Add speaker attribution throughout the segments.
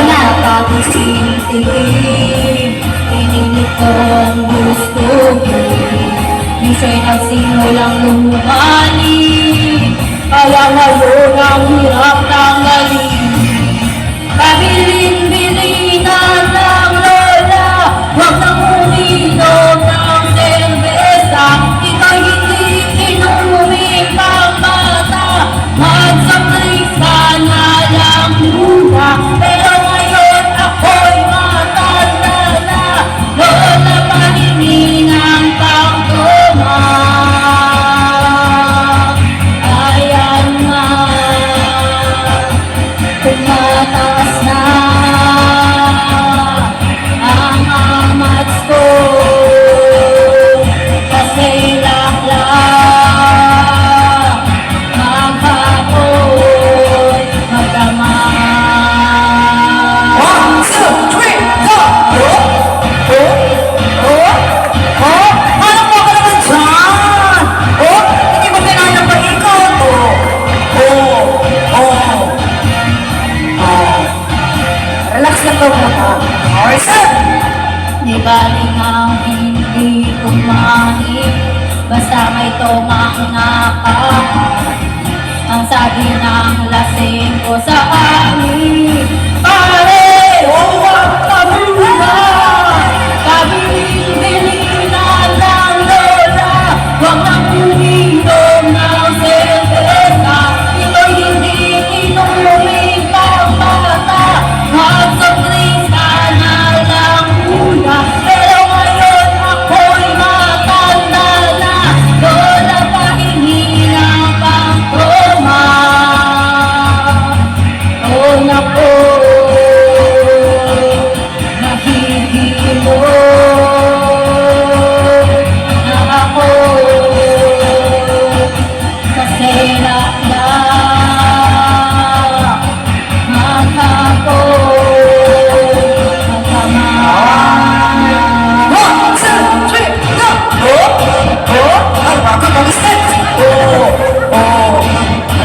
Speaker 1: na pagising-tingin, pinilit kong gusto mo. Minsan nagsimulang lumali, kaya ngayon ang hirap tanggalin. Pabilin-bilinan ng lola, huwag nang uminom ng serbesa. Ito'y hindi inumin pang bata, magsapris ka na lang muna. Pero ngayon ako'y matanda na, lola pahingin ang pangtuma. Ayan nga, tumataas na ang amats ko, kasi laklak maghapon magdamag.
Speaker 2: 1, 2, 3, go! Parang mo ka naman dyan! Hindi mo kailangan ba ikot? Relax lang daw muna. Okay, sir!
Speaker 1: Di baling ang hindi kumain, basta may tomang nakain. Ang sabi ng lasing ko sa amin, pare, huwag ka muna. Kabilin-bilinan ng lola, huwag nang uminom ng serbesa. Ito'y hindi inumin pang bata, magsapris ka na lang muna. Pero ngayon ako'y matanda na, lola pahingin ang pangtuma. Oh naku, nahihilo na ako, kasi laklak maghapon magdamag.
Speaker 2: 1, 2, 3, go! Ay, bakit mag-step?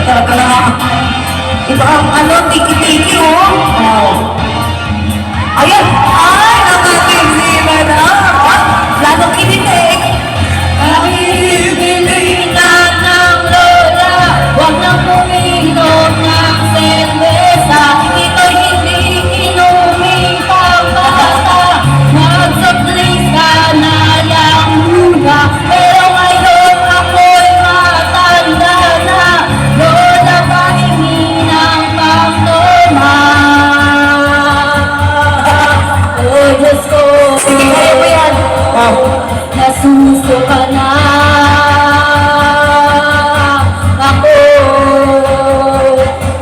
Speaker 2: Talaga na. Iba ang tiki-tiki, Ayan! Ay, nakatizima na! Lalong kinitig!
Speaker 1: Pabilin-bilinan ng lola, huwag nang uminom ng serbesa. Ito'y hindi inumin pang bata, magsapris ka na lang muna. Pero ngayon ako'y matanda na, lola pahingin ang pangtuma. Oh Diyos ko,
Speaker 2: Sige, kaya mo yan!
Speaker 1: nasuso ka na.